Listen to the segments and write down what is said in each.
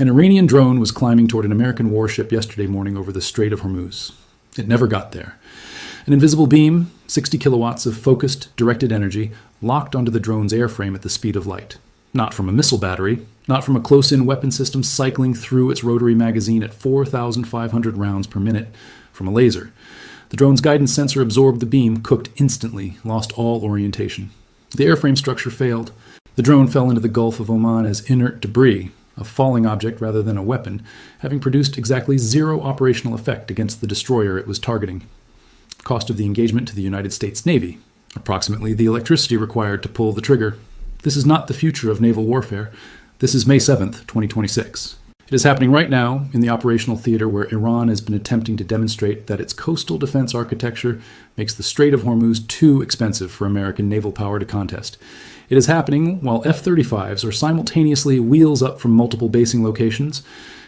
An Iranian drone was climbing toward an American warship yesterday morning over the Strait of Hormuz. It never got there. An invisible beam, 60 kilowatts of focused, directed energy, locked onto the drone's airframe at the speed of light. Not from a missile battery, not from a close-in weapon system cycling through its rotary magazine at 4,500 rounds per minute, from a laser. The drone's guidance sensor absorbed the beam, cooked instantly, lost all orientation. The airframe structure failed. The drone fell into the Gulf of Oman as inert debris, a falling object rather than a weapon, having produced exactly zero operational effect against the destroyer it was targeting. Cost of the engagement to the United States Navy, approximately the electricity required to pull the trigger. This is not the future of naval warfare. This is May 7th, 2026. It is happening right now in the operational theater where Iran has been attempting to demonstrate that its coastal defense architecture makes the Strait of Hormuz too expensive for American naval power to contest. It is happening while F-35s are simultaneously wheels up from multiple basing locations,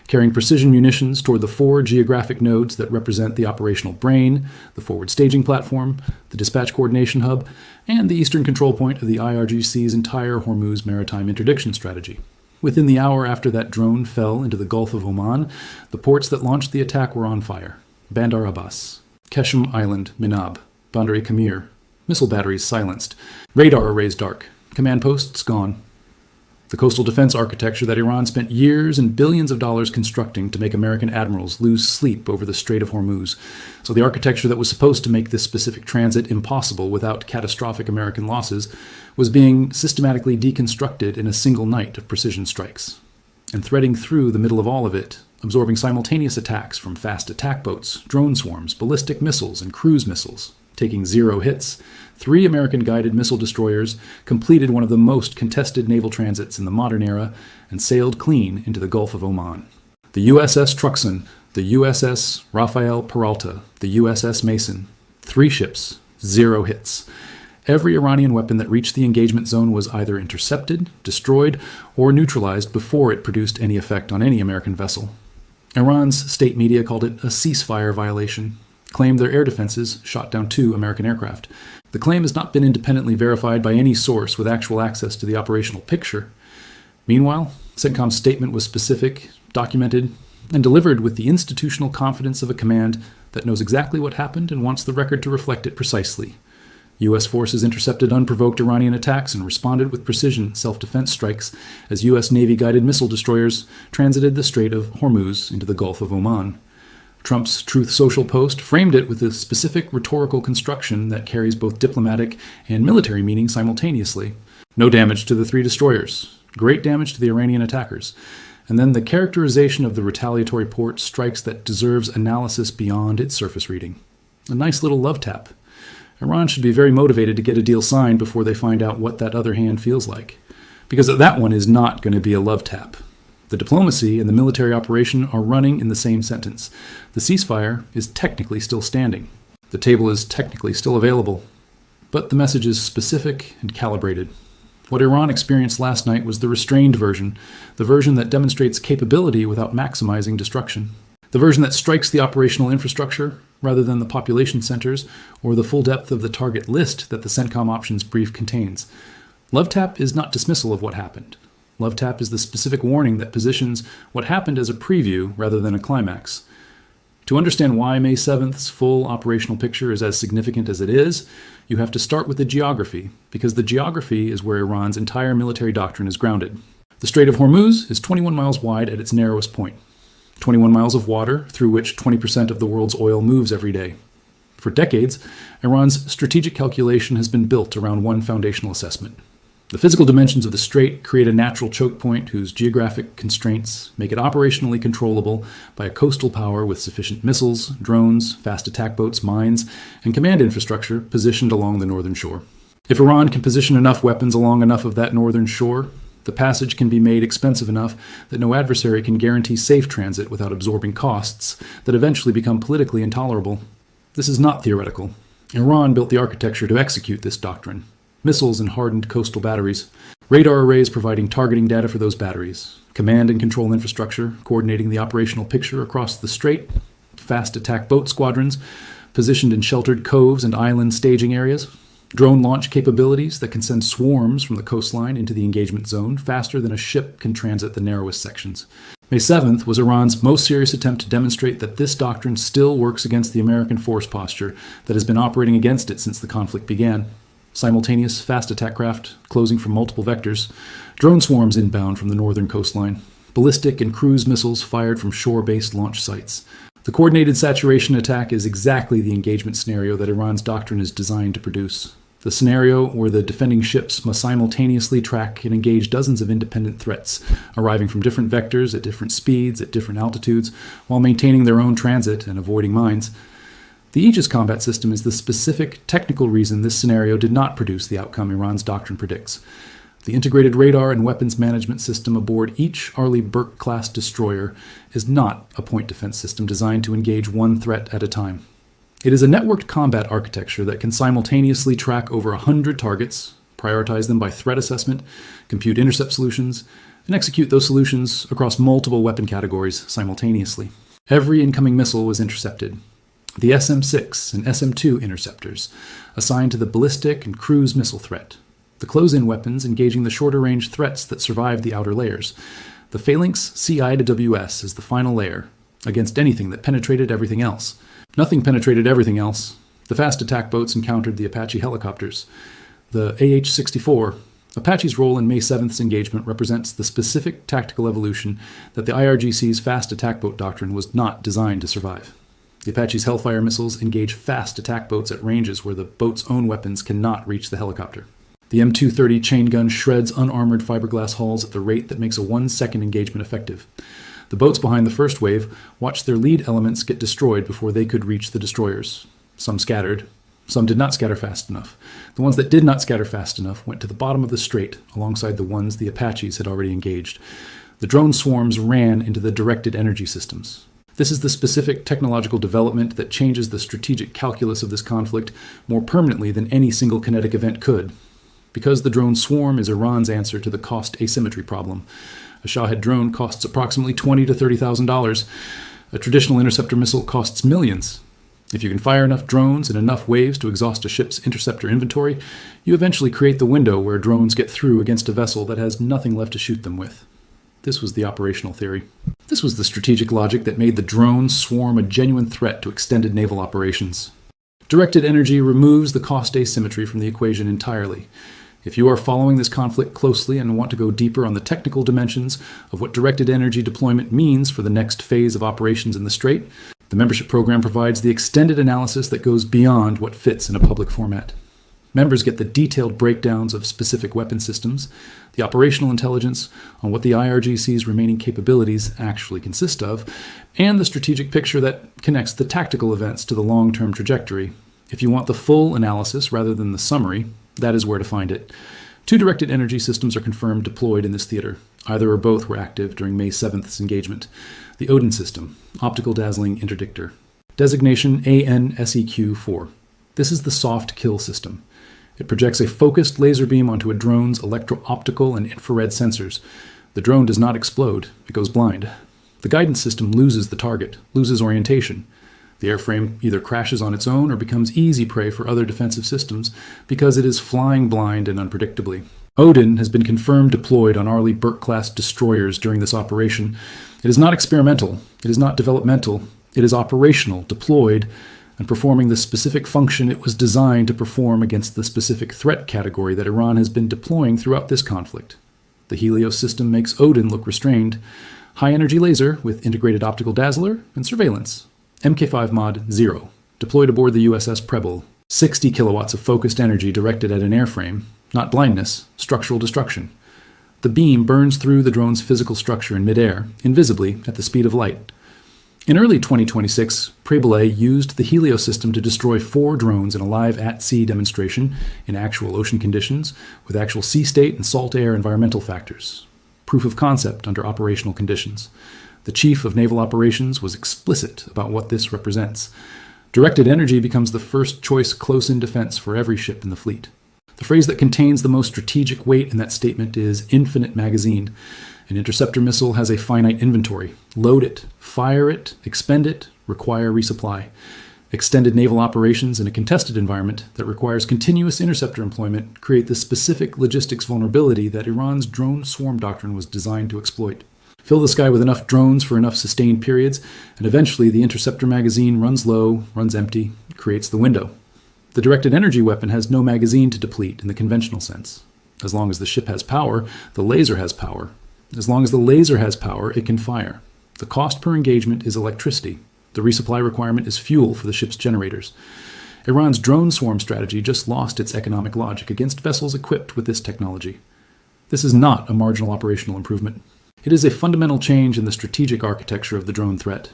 carrying precision munitions toward the 4 geographic nodes that represent the operational brain, the forward staging platform, the dispatch coordination hub, and the eastern control point of the IRGC's entire Hormuz maritime interdiction strategy. Within the hour after that drone fell into the Gulf of Oman, the ports that launched the attack were on fire. Bandar Abbas, Qeshm Island, Minab, Bandar Abbas, missile batteries silenced, radar arrays dark, command posts gone. The coastal defense architecture that Iran spent years and billions of dollars constructing to make American admirals lose sleep over the Strait of Hormuz. So the architecture that was supposed to make this specific transit impossible without catastrophic American losses was being systematically deconstructed in a single night of precision strikes. And threading through the middle of all of it, absorbing simultaneous attacks from fast attack boats, drone swarms, ballistic missiles, and cruise missiles. Taking 0 hits, 3 American-guided missile destroyers completed one of the most contested naval transits in the modern era and sailed clean into the Gulf of Oman. The USS Truxtun, the USS Rafael Peralta, the USS Mason. 3 ships, 0 hits. Every Iranian weapon that reached the engagement zone was either intercepted, destroyed, or neutralized before it produced any effect on any American vessel. Iran's state media called it a ceasefire violation, claimed their air defenses shot down 2 American aircraft. The claim has not been independently verified by any source with actual access to the operational picture. Meanwhile, CENTCOM's statement was specific, documented, and delivered with the institutional confidence of a command that knows exactly what happened and wants the record to reflect it precisely. U.S. forces intercepted unprovoked Iranian attacks and responded with precision self-defense strikes as U.S. Navy-guided missile destroyers transited the Strait of Hormuz into the Gulf of Oman. Trump's Truth Social post framed it with a specific rhetorical construction that carries both diplomatic and military meaning simultaneously. No damage to the 3 destroyers, great damage to the Iranian attackers, and then the characterization of the retaliatory port strikes that deserves analysis beyond its surface reading. A nice little love tap. Iran should be very motivated to get a deal signed before they find out what that other hand feels like, because that one is not going to be a love tap. The diplomacy and the military operation are running in the same sentence. The ceasefire is technically still standing. The table is technically still available. But the message is specific and calibrated. What Iran experienced last night was the restrained version, the version that demonstrates capability without maximizing destruction. The version that strikes the operational infrastructure rather than the population centers or the full depth of the target list that the CENTCOM options brief contains. Love tap is not dismissal of what happened. Love tap is the specific warning that positions what happened as a preview rather than a climax. To understand why May 7th's full operational picture is as significant as it is, you have to start with the geography, because the geography is where Iran's entire military doctrine is grounded. The Strait of Hormuz is 21 miles wide at its narrowest point. 21 miles of water through which 20% of the world's oil moves every day. For decades, Iran's strategic calculation has been built around one foundational assessment. The physical dimensions of the strait create a natural choke point whose geographic constraints make it operationally controllable by a coastal power with sufficient missiles, drones, fast attack boats, mines, and command infrastructure positioned along the northern shore. If Iran can position enough weapons along enough of that northern shore, the passage can be made expensive enough that no adversary can guarantee safe transit without absorbing costs that eventually become politically intolerable. This is not theoretical. Iran built the architecture to execute this doctrine. Missiles and hardened coastal batteries, radar arrays providing targeting data for those batteries, command and control infrastructure coordinating the operational picture across the strait, fast attack boat squadrons positioned in sheltered coves and island staging areas, Drone launch capabilities that can send swarms from the coastline into the engagement zone faster than a ship can transit the narrowest sections. May 7th was Iran's most serious attempt to demonstrate that this doctrine still works against the American force posture that has been operating against it since the conflict began. Simultaneous fast attack craft closing from multiple vectors, drone swarms inbound from the northern coastline, ballistic and cruise missiles fired from shore-based launch sites. The coordinated saturation attack is exactly the engagement scenario that Iran's doctrine is designed to produce. The scenario where the defending ships must simultaneously track and engage dozens of independent threats, arriving from different vectors at different speeds, at different altitudes, while maintaining their own transit and avoiding mines. The Aegis combat system is the specific technical reason this scenario did not produce the outcome Iran's doctrine predicts. The integrated radar and weapons management system aboard each Arleigh Burke-class destroyer is not a point defense system designed to engage one threat at a time. It is a networked combat architecture that can simultaneously track over 100 targets, prioritize them by threat assessment, compute intercept solutions, and execute those solutions across multiple weapon categories simultaneously. Every incoming missile was intercepted. The SM-6 and SM-2 interceptors, assigned to the ballistic and cruise missile threat. The close-in weapons engaging the shorter-range threats that survived the outer layers. The Phalanx CI to WS is the final layer, against anything that penetrated everything else. Nothing penetrated everything else. The fast attack boats encountered the Apache helicopters. The AH-64. Apache's role in May 7th's engagement represents the specific tactical evolution that the IRGC's fast attack boat doctrine was not designed to survive. The Apache's Hellfire missiles engage fast attack boats at ranges where the boat's own weapons cannot reach the helicopter. The M230 chain gun shreds unarmored fiberglass hulls at the rate that makes a 1-second engagement effective. The boats behind the first wave watched their lead elements get destroyed before they could reach the destroyers. Some scattered. Some did not scatter fast enough. The ones that did not scatter fast enough went to the bottom of the strait alongside the ones the Apaches had already engaged. The drone swarms ran into the directed energy systems. This is the specific technological development that changes the strategic calculus of this conflict more permanently than any single kinetic event could. Because the drone swarm is Iran's answer to the cost asymmetry problem. A Shahed drone costs approximately $20,000 to $30,000. A traditional interceptor missile costs millions. If you can fire enough drones in enough waves to exhaust a ship's interceptor inventory, you eventually create the window where drones get through against a vessel that has nothing left to shoot them with. This was the operational theory. This was the strategic logic that made the drone swarm a genuine threat to extended naval operations. Directed energy removes the cost asymmetry from the equation entirely. If you are following this conflict closely and want to go deeper on the technical dimensions of what directed energy deployment means for the next phase of operations in the Strait, the membership program provides the extended analysis that goes beyond what fits in a public format. Members get the detailed breakdowns of specific weapon systems, the operational intelligence on what the IRGC's remaining capabilities actually consist of, and the strategic picture that connects the tactical events to the long-term trajectory. If you want the full analysis rather than the summary, that is where to find it. 2 directed energy systems are confirmed deployed in this theater. Either or both were active during May 7th's engagement. The Odin system, Optical Dazzling Interdictor. Designation ANSEQ-4. This is the soft kill system. It projects a focused laser beam onto a drone's electro-optical and infrared sensors. The drone does not explode, it goes blind. The guidance system loses the target, loses orientation. The airframe either crashes on its own or becomes easy prey for other defensive systems because it is flying blind and unpredictably. Odin has been confirmed deployed on Arleigh Burke-class destroyers during this operation. It is not experimental, it is not developmental, it is operational, deployed, and performing the specific function it was designed to perform against the specific threat category that Iran has been deploying throughout this conflict. The Helios system makes Odin look restrained. High-energy laser with integrated optical dazzler and surveillance. Mk5 Mod 0, deployed aboard the USS Preble. 60 kilowatts of focused energy directed at an airframe, not blindness, structural destruction. The beam burns through the drone's physical structure in midair, invisibly, at the speed of light. In early 2026, Preble used the Helios system to destroy 4 drones in a live at-sea demonstration in actual ocean conditions with actual sea state and salt air environmental factors. Proof of concept under operational conditions. The Chief of Naval Operations was explicit about what this represents. Directed energy becomes the first choice close-in defense for every ship in the fleet. The phrase that contains the most strategic weight in that statement is infinite magazine. An interceptor missile has a finite inventory. Load it, fire it, expend it, require resupply. Extended naval operations in a contested environment that requires continuous interceptor employment create the specific logistics vulnerability that Iran's drone swarm doctrine was designed to exploit. Fill the sky with enough drones for enough sustained periods, and eventually the interceptor magazine runs low, runs empty, creates the window. The directed energy weapon has no magazine to deplete in the conventional sense. As long as the ship has power, the laser has power. As long as the laser has power, it can fire. The cost per engagement is electricity. The resupply requirement is fuel for the ship's generators. Iran's drone swarm strategy just lost its economic logic against vessels equipped with this technology. This is not a marginal operational improvement. It is a fundamental change in the strategic architecture of the drone threat.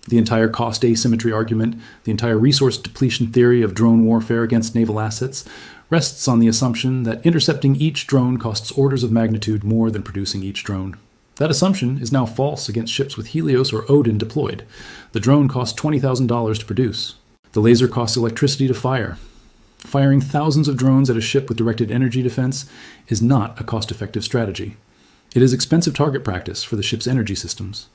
The entire cost asymmetry argument, the entire resource depletion theory of drone warfare against naval assets, rests on the assumption that intercepting each drone costs orders of magnitude more than producing each drone. That assumption is now false against ships with Helios or Odin deployed. The drone costs $20,000 to produce. The laser costs electricity to fire. Firing thousands of drones at a ship with directed energy defense is not a cost-effective strategy. It is expensive target practice for the ship's energy systems.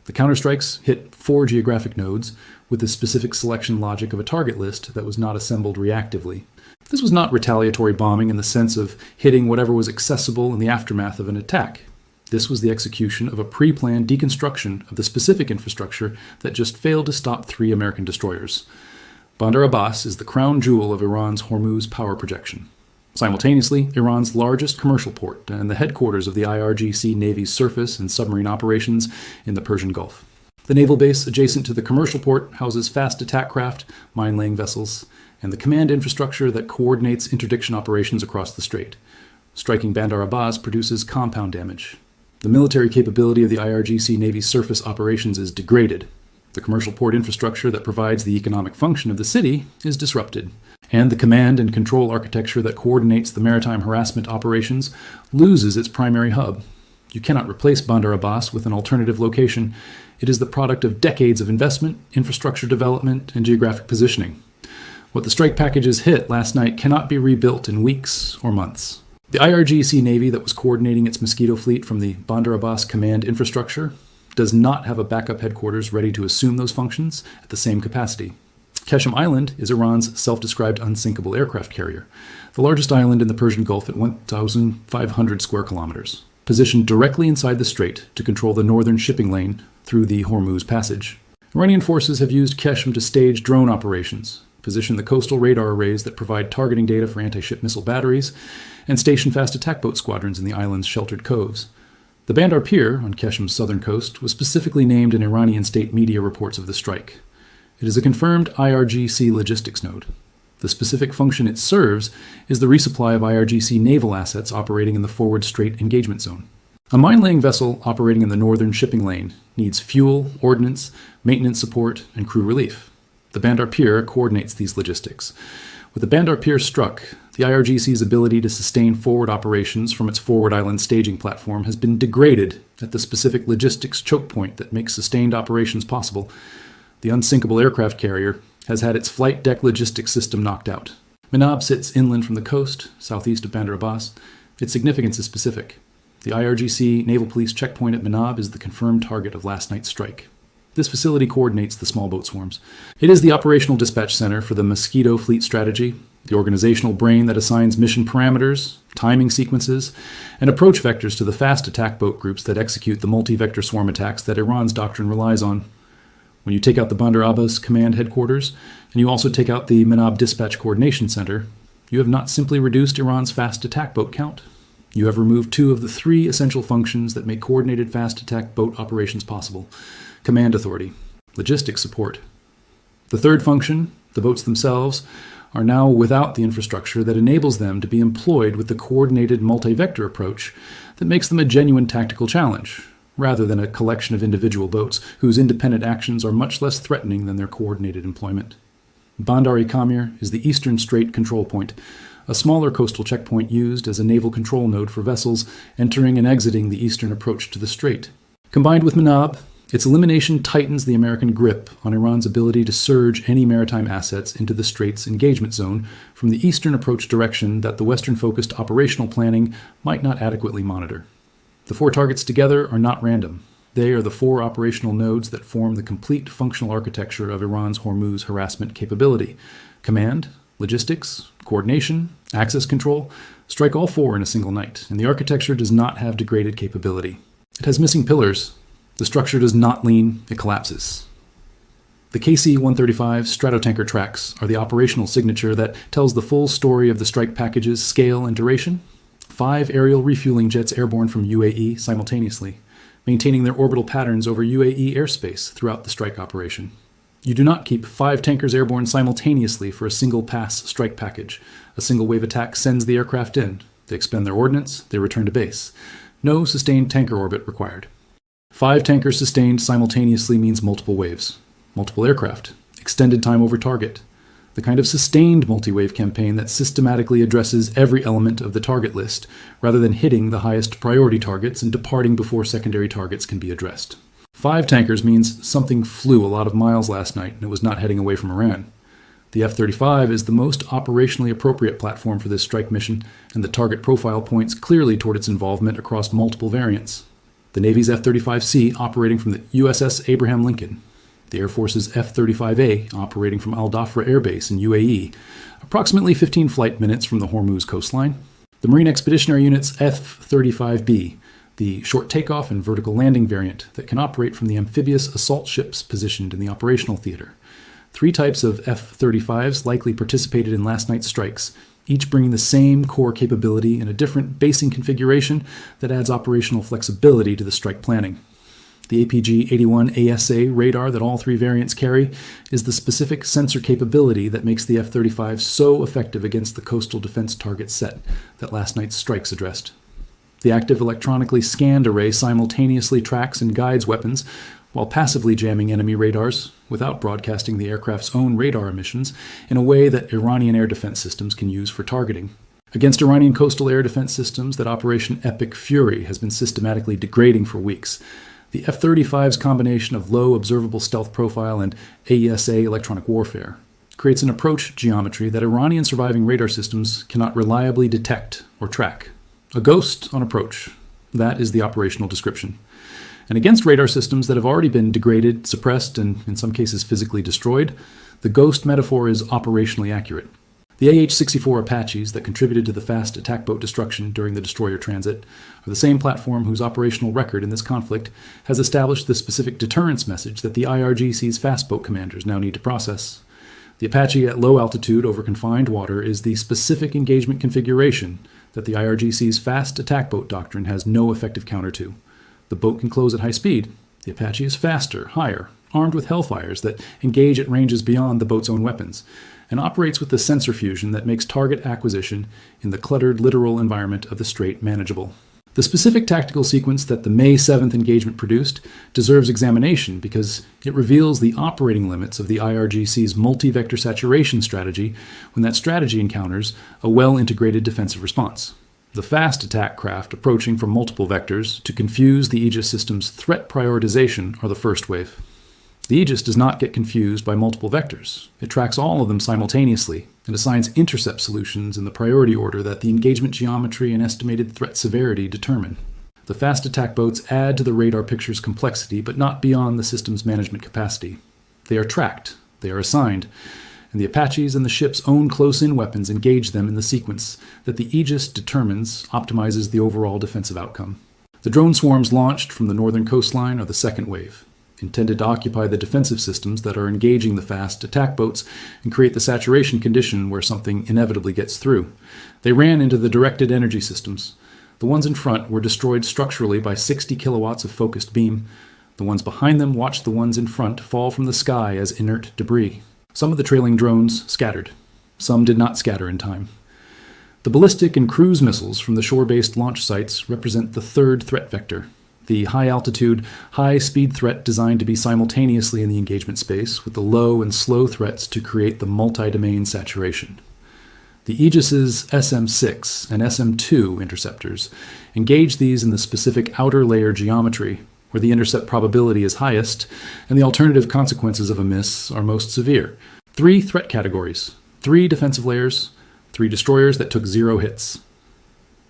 The counterstrikes hit 4 geographic nodes with the specific selection logic of a target list that was not assembled reactively. This was not retaliatory bombing in the sense of hitting whatever was accessible in the aftermath of an attack. This was the execution of a pre-planned deconstruction of the specific infrastructure that just failed to stop 3 American destroyers. Bandar Abbas is the crown jewel of Iran's Hormuz power projection. Simultaneously, Iran's largest commercial port and the headquarters of the IRGC Navy's surface and submarine operations in the Persian Gulf. The naval base adjacent to the commercial port houses fast attack craft, mine-laying vessels, and the command infrastructure that coordinates interdiction operations across the strait. Striking Bandar Abbas produces compound damage. The military capability of the IRGC Navy's surface operations is degraded. The commercial port infrastructure that provides the economic function of the city is disrupted. And the command and control architecture that coordinates the maritime harassment operations loses its primary hub. You cannot replace Bandar Abbas with an alternative location. It is the product of decades of investment, infrastructure development, and geographic positioning. What the strike packages hit last night cannot be rebuilt in weeks or months. The IRGC Navy that was coordinating its Mosquito fleet from the Bandar Abbas command infrastructure does not have a backup headquarters ready to assume those functions at the same capacity. Qeshm Island is Iran's self-described unsinkable aircraft carrier, the largest island in the Persian Gulf at 1,500 square kilometers, positioned directly inside the strait to control the northern shipping lane through the Hormuz Passage. Iranian forces have used Qeshm to stage drone operations, position the coastal radar arrays that provide targeting data for anti-ship missile batteries, and station fast attack boat squadrons in the island's sheltered coves. The Bandar Pier on Qeshm's southern coast was specifically named in Iranian state media reports of the strike. It is a confirmed IRGC logistics node. The specific function it serves is the resupply of IRGC naval assets operating in the forward strait engagement zone. A mine-laying vessel operating in the northern shipping lane needs fuel, ordnance, maintenance support, and crew relief. The Bandar Pier coordinates these logistics. With the Bandar Pier struck, the IRGC's ability to sustain forward operations from its forward island staging platform has been degraded at the specific logistics choke point that makes sustained operations possible. The unsinkable aircraft carrier has had its flight deck logistics system knocked out. Manab sits inland from the coast, southeast of Bandar Abbas. Its significance is specific. The IRGC Naval Police checkpoint at Manab is the confirmed target of last night's strike. This facility coordinates the small boat swarms. It is the operational dispatch center for the Mosquito fleet strategy, the organizational brain that assigns mission parameters, timing sequences, and approach vectors to the fast attack boat groups that execute the multi-vector swarm attacks that Iran's doctrine relies on. When you take out the Bandar Abbas command headquarters, and you also take out the Manab Dispatch Coordination Center, you have not simply reduced Iran's fast attack boat count. You have removed 2 of the 3 essential functions that make coordinated fast attack boat operations possible: command authority, logistics support. The third function, the boats themselves, are now without the infrastructure that enables them to be employed with the coordinated multi-vector approach that makes them a genuine tactical challenge, rather than a collection of individual boats whose independent actions are much less threatening than their coordinated employment. Bandar-e-Kamir is the eastern strait control point, a smaller coastal checkpoint used as a naval control node for vessels entering and exiting the eastern approach to the strait. Combined with Manab, its elimination tightens the American grip on Iran's ability to surge any maritime assets into the strait's engagement zone from the eastern approach direction that the Western-focused operational planning might not adequately monitor. The 4 targets together are not random. They are the 4 operational nodes that form the complete functional architecture of Iran's Hormuz harassment capability. Command, logistics, coordination, access control strike all 4 in a single night, and the architecture does not have degraded capability. It has missing pillars. The structure does not lean, it collapses. The KC-135 Stratotanker tracks are the operational signature that tells the full story of the strike package's scale and duration. 5 aerial refueling jets airborne from UAE simultaneously, maintaining their orbital patterns over UAE airspace throughout the strike operation. You do not keep 5 tankers airborne simultaneously for a single pass strike package. A single wave attack sends the aircraft in. They expend their ordnance, they return to base. No sustained tanker orbit required. 5 tankers sustained simultaneously means multiple waves, multiple aircraft, extended time over target. The kind of sustained multi-wave campaign that systematically addresses every element of the target list, rather than hitting the highest priority targets and departing before secondary targets can be addressed. 5 tankers means something flew a lot of miles last night and it was not heading away from Iran. The F-35 is the most operationally appropriate platform for this strike mission, and the target profile points clearly toward its involvement across multiple variants. The Navy's F-35C operating from the USS Abraham Lincoln, the Air Force's F-35A operating from Al Dhafra Air Base in UAE, approximately 15 flight minutes from the Hormuz coastline. The Marine Expeditionary Unit's F-35B, the short takeoff and vertical landing variant that can operate from the amphibious assault ships positioned in the operational theater. 3 types of F-35s likely participated in last night's strikes, each bringing the same core capability in a different basing configuration that adds operational flexibility to the strike planning. The APG-81 ASA radar that all 3 variants carry is the specific sensor capability that makes the F-35 so effective against the coastal defense target set that last night's strikes addressed. The active electronically scanned array simultaneously tracks and guides weapons while passively jamming enemy radars without broadcasting the aircraft's own radar emissions in a way that Iranian air defense systems can use for targeting. Against Iranian coastal air defense systems that Operation Epic Fury has been systematically degrading for weeks, the F-35's combination of low observable stealth profile and AESA electronic warfare creates an approach geometry that Iranian surviving radar systems cannot reliably detect or track. A ghost on approach. That is the operational description. And against radar systems that have already been degraded, suppressed, and in some cases physically destroyed, the ghost metaphor is operationally accurate. The AH-64 Apaches that contributed to the fast attack boat destruction during the destroyer transit are the same platform whose operational record in this conflict has established the specific deterrence message that the IRGC's fast boat commanders now need to process. The Apache at low altitude over confined water is the specific engagement configuration that the IRGC's fast attack boat doctrine has no effective counter to. The boat can close at high speed. The Apache is faster, higher, armed with Hellfires that engage at ranges beyond the boat's own weapons, and operates with the sensor fusion that makes target acquisition in the cluttered littoral environment of the Strait manageable. The specific tactical sequence that the May 7th engagement produced deserves examination because it reveals the operating limits of the IRGC's multi-vector saturation strategy when that strategy encounters a well-integrated defensive response. The fast attack craft approaching from multiple vectors to confuse the Aegis system's threat prioritization are the first wave. The Aegis does not get confused by multiple vectors. It tracks all of them simultaneously and assigns intercept solutions in the priority order that the engagement geometry and estimated threat severity determine. The fast attack boats add to the radar picture's complexity, but not beyond the system's management capacity. They are tracked, they are assigned, and the Apaches and the ship's own close-in weapons engage them in the sequence that the Aegis determines optimizes the overall defensive outcome. The drone swarms launched from the northern coastline are the second wave, intended to occupy the defensive systems that are engaging the fast attack boats and create the saturation condition where something inevitably gets through. They ran into the directed energy systems. The ones in front were destroyed structurally by 60 kilowatts of focused beam. The ones behind them watched the ones in front fall from the sky as inert debris. Some of the trailing drones scattered. Some did not scatter in time. The ballistic and cruise missiles from the shore-based launch sites represent the third threat vector, the high-altitude, high-speed threat designed to be simultaneously in the engagement space with the low and slow threats to create the multi-domain saturation. The Aegis's SM-6 and SM-2 interceptors engage these in the specific outer layer geometry where the intercept probability is highest and the alternative consequences of a miss are most severe. 3 threat categories, 3 defensive layers, 3 destroyers that took 0 hits.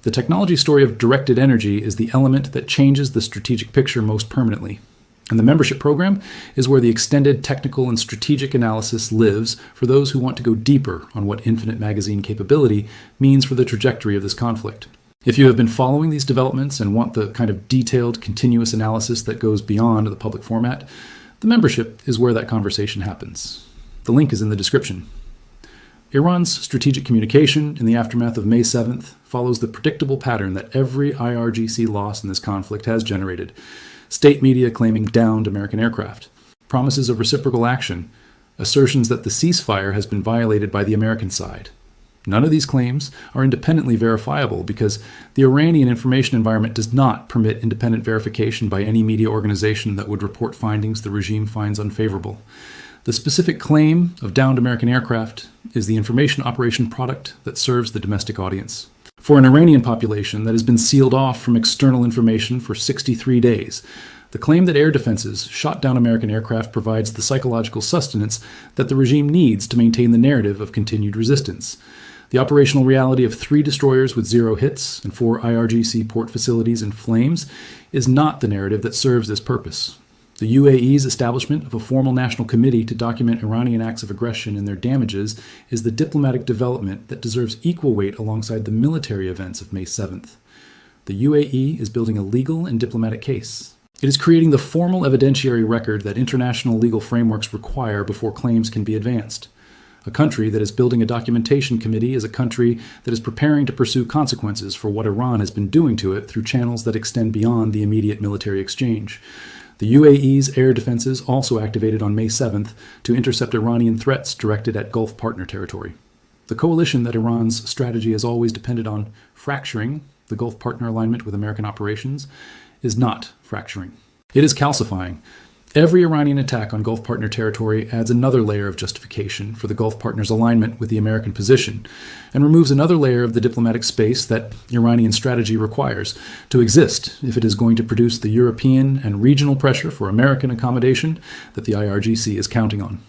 The technology story of directed energy is the element that changes the strategic picture most permanently. And the membership program is where the extended technical and strategic analysis lives for those who want to go deeper on what infinite magazine capability means for the trajectory of this conflict. If you have been following these developments and want the kind of detailed, continuous analysis that goes beyond the public format, the membership is where that conversation happens. The link is in the description. Iran's strategic communication in the aftermath of May 7th follows the predictable pattern that every IRGC loss in this conflict has generated. State media claiming downed American aircraft, promises of reciprocal action, assertions that the ceasefire has been violated by the American side. None of these claims are independently verifiable because the Iranian information environment does not permit independent verification by any media organization that would report findings the regime finds unfavorable. The specific claim of downed American aircraft is the information operation product that serves the domestic audience. For an Iranian population that has been sealed off from external information for 63 days, the claim that air defenses shot down American aircraft provides the psychological sustenance that the regime needs to maintain the narrative of continued resistance. The operational reality of 3 destroyers with 0 hits and 4 IRGC port facilities in flames is not the narrative that serves this purpose. The UAE's establishment of a formal national committee to document Iranian acts of aggression and their damages is the diplomatic development that deserves equal weight alongside the military events of May 7th. The UAE is building a legal and diplomatic case. It is creating the formal evidentiary record that international legal frameworks require before claims can be advanced. A country that is building a documentation committee is a country that is preparing to pursue consequences for what Iran has been doing to it through channels that extend beyond the immediate military exchange. The UAE's air defenses also activated on May 7th to intercept Iranian threats directed at Gulf partner territory. The coalition that Iran's strategy has always depended on fracturing the Gulf partner alignment with American operations is not fracturing. It is calcifying. Every Iranian attack on Gulf partner territory adds another layer of justification for the Gulf partners' alignment with the American position and removes another layer of the diplomatic space that Iranian strategy requires to exist if it is going to produce the European and regional pressure for American accommodation that the IRGC is counting on.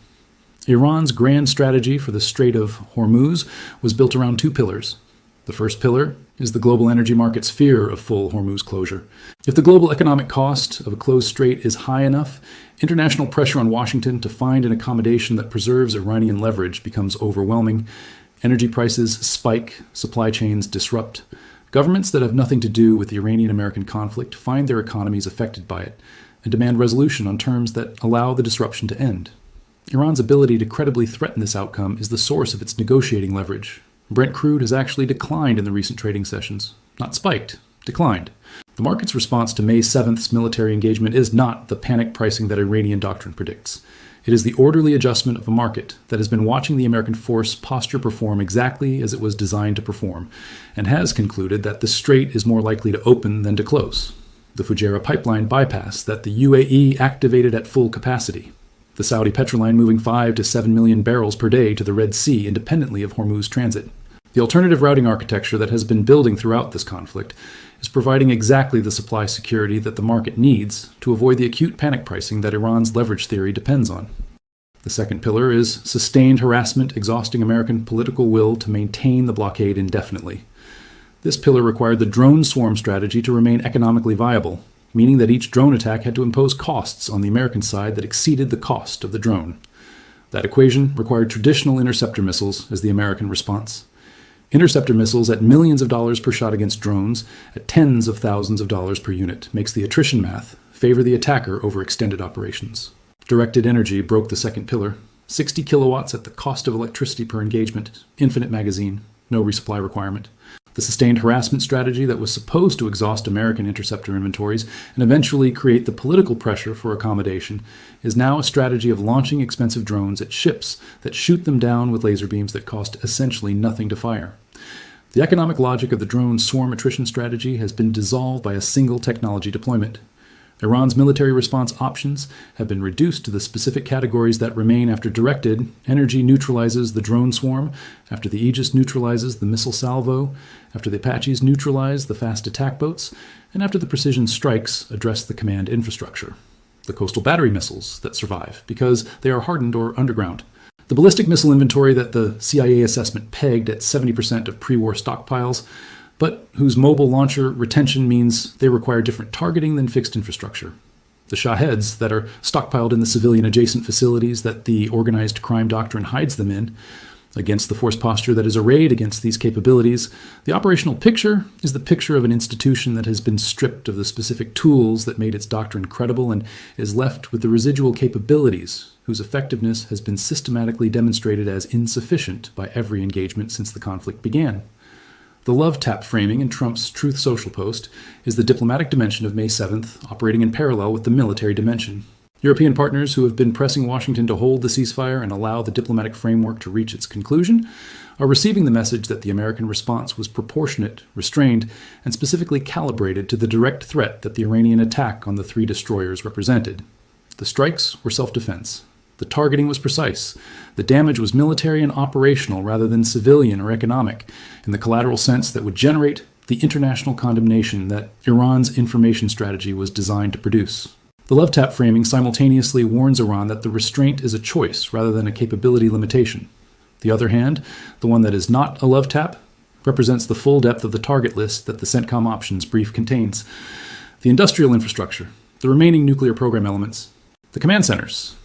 Iran's grand strategy for the Strait of Hormuz was built around 2 pillars. The first pillar is the global energy market's fear of full Hormuz closure. If the global economic cost of a closed strait is high enough, international pressure on Washington to find an accommodation that preserves Iranian leverage becomes overwhelming. Energy prices spike, supply chains disrupt. Governments that have nothing to do with the Iranian-American conflict find their economies affected by it and demand resolution on terms that allow the disruption to end. Iran's ability to credibly threaten this outcome is the source of its negotiating leverage. Brent crude has actually declined in the recent trading sessions. Not spiked, declined. The market's response to May 7th's military engagement is not the panic pricing that Iranian doctrine predicts. It is the orderly adjustment of a market that has been watching the American force posture perform exactly as it was designed to perform, and has concluded that the strait is more likely to open than to close. The Fujairah pipeline bypass that the UAE activated at full capacity. The Saudi Petroline moving 5 to 7 million barrels per day to the Red Sea independently of Hormuz transit. The alternative routing architecture that has been building throughout this conflict is providing exactly the supply security that the market needs to avoid the acute panic pricing that Iran's leverage theory depends on. The second pillar is sustained harassment exhausting American political will to maintain the blockade indefinitely. This pillar required the drone swarm strategy to remain economically viable, meaning that each drone attack had to impose costs on the American side that exceeded the cost of the drone. That equation required traditional interceptor missiles as the American response. Interceptor missiles at millions of dollars per shot against drones at tens of thousands of dollars per unit makes the attrition math favor the attacker over extended operations. Directed energy broke the second pillar. 60 kilowatts at the cost of electricity per engagement, infinite magazine, no resupply requirement. The sustained harassment strategy that was supposed to exhaust American interceptor inventories and eventually create the political pressure for accommodation is now a strategy of launching expensive drones at ships that shoot them down with laser beams that cost essentially nothing to fire. The economic logic of the drone swarm attrition strategy has been dissolved by a single technology deployment. Iran's military response options have been reduced to the specific categories that remain after directed energy neutralizes the drone swarm, after the Aegis neutralizes the missile salvo, after the Apaches neutralize the fast attack boats, and after the precision strikes address the command infrastructure. The coastal battery missiles that survive because they are hardened or underground. The ballistic missile inventory that the CIA assessment pegged at 70% of pre-war stockpiles but whose mobile launcher retention means they require different targeting than fixed infrastructure. The Shaheds that are stockpiled in the civilian-adjacent facilities that the organized crime doctrine hides them in, against the force posture that is arrayed against these capabilities, the operational picture is the picture of an institution that has been stripped of the specific tools that made its doctrine credible and is left with the residual capabilities whose effectiveness has been systematically demonstrated as insufficient by every engagement since the conflict began. The love tap framing in Trump's Truth Social post is the diplomatic dimension of May 7th, operating in parallel with the military dimension. European partners who have been pressing Washington to hold the ceasefire and allow the diplomatic framework to reach its conclusion are receiving the message that the American response was proportionate, restrained, and specifically calibrated to the direct threat that the Iranian attack on the 3 destroyers represented. The strikes were self-defense. The targeting was precise. The damage was military and operational rather than civilian or economic, in the collateral sense that would generate the international condemnation that Iran's information strategy was designed to produce. The love tap framing simultaneously warns Iran that the restraint is a choice rather than a capability limitation. The other hand, the one that is not a love tap, represents the full depth of the target list that the CENTCOM options brief contains. The industrial infrastructure, the remaining nuclear program elements, the command centers,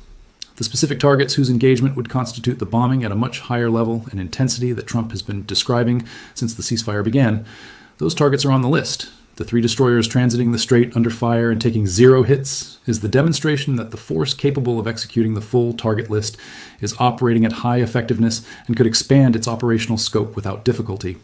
the specific targets whose engagement would constitute the bombing at a much higher level and intensity that Trump has been describing since the ceasefire began, those targets are on the list. The 3 destroyers transiting the strait under fire and taking 0 hits is the demonstration that the force capable of executing the full target list is operating at high effectiveness and could expand its operational scope without difficulty.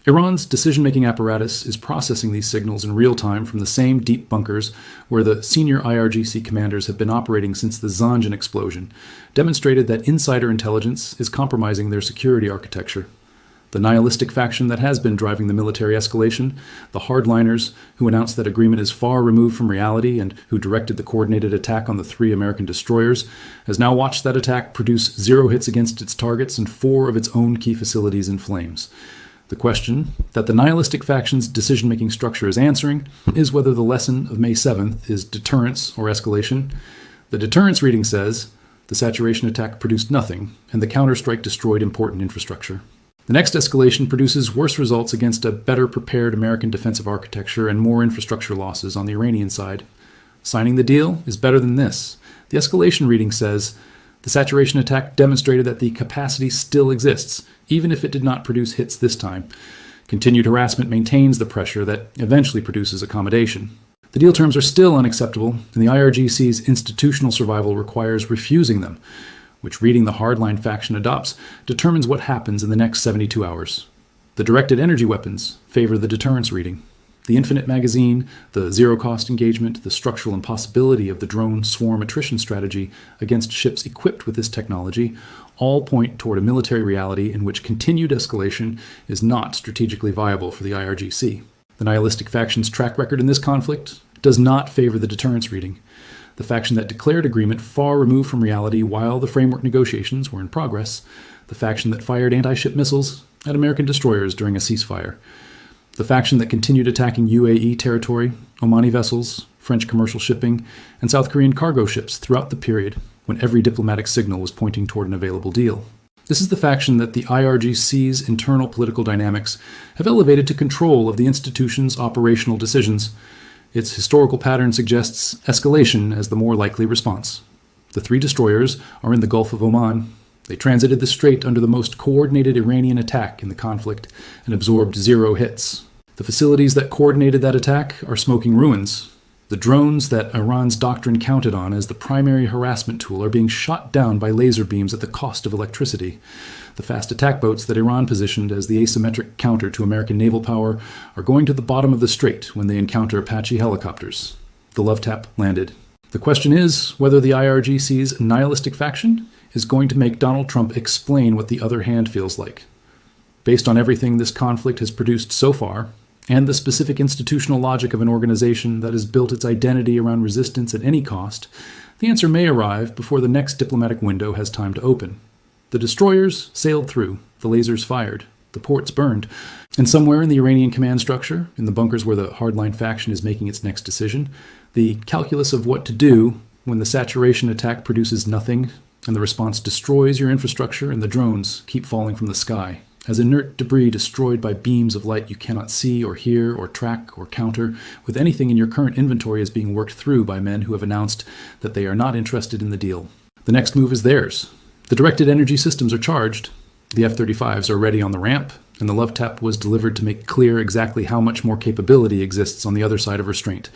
Iran's decision-making apparatus is processing these signals in real time from the same deep bunkers where the senior IRGC commanders have been operating since the Zanjan explosion, demonstrated that insider intelligence is compromising their security architecture. The nihilistic faction that has been driving the military escalation, the hardliners who announced that agreement is far removed from reality and who directed the coordinated attack on the 3 American destroyers, has now watched that attack produce 0 hits against its targets and 4 of its own key facilities in flames. The question that the nihilistic faction's decision-making structure is answering is whether the lesson of May 7th is deterrence or escalation. The deterrence reading says the saturation attack produced nothing, and the counterstrike destroyed important infrastructure. The next escalation produces worse results against a better prepared American defensive architecture and more infrastructure losses on the Iranian side. Signing the deal is better than this. The escalation reading says the saturation attack demonstrated that the capacity still exists, even if it did not produce hits this time. Continued harassment maintains the pressure that eventually produces accommodation. The deal terms are still unacceptable, and the IRGC's institutional survival requires refusing them, which reading the hardline faction adopts determines what happens in the next 72 hours. The directed energy weapons favor the deterrence reading. The infinite magazine, the zero-cost engagement, the structural impossibility of the drone swarm attrition strategy against ships equipped with this technology all point toward a military reality in which continued escalation is not strategically viable for the IRGC. The nihilistic faction's track record in this conflict does not favor the deterrence reading. The faction that declared agreement far removed from reality while the framework negotiations were in progress, the faction that fired anti-ship missiles at American destroyers during a ceasefire, the faction that continued attacking UAE territory, Omani vessels, French commercial shipping, and South Korean cargo ships throughout the period when every diplomatic signal was pointing toward an available deal. This is the faction that the IRGC's internal political dynamics have elevated to control of the institution's operational decisions. Its historical pattern suggests escalation as the more likely response. The 3 destroyers are in the Gulf of Oman. They transited the strait under the most coordinated Iranian attack in the conflict and absorbed 0 hits. The facilities that coordinated that attack are smoking ruins. The drones that Iran's doctrine counted on as the primary harassment tool are being shot down by laser beams at the cost of electricity. The fast attack boats that Iran positioned as the asymmetric counter to American naval power are going to the bottom of the strait when they encounter Apache helicopters. The love tap landed. The question is whether the IRGC's nihilistic faction is going to make Donald Trump explain what the other hand feels like. Based on everything this conflict has produced so far, and the specific institutional logic of an organization that has built its identity around resistance at any cost, the answer may arrive before the next diplomatic window has time to open. The destroyers sailed through, the lasers fired, the ports burned, and somewhere in the Iranian command structure, in the bunkers where the hardline faction is making its next decision, the calculus of what to do when the saturation attack produces nothing and the response destroys your infrastructure and the drones keep falling from the sky as inert debris destroyed by beams of light you cannot see or hear or track or counter, with anything in your current inventory is being worked through by men who have announced that they are not interested in the deal. The next move is theirs. The directed energy systems are charged. The F-35s are ready on the ramp, and the love tap was delivered to make clear exactly how much more capability exists on the other side of restraint.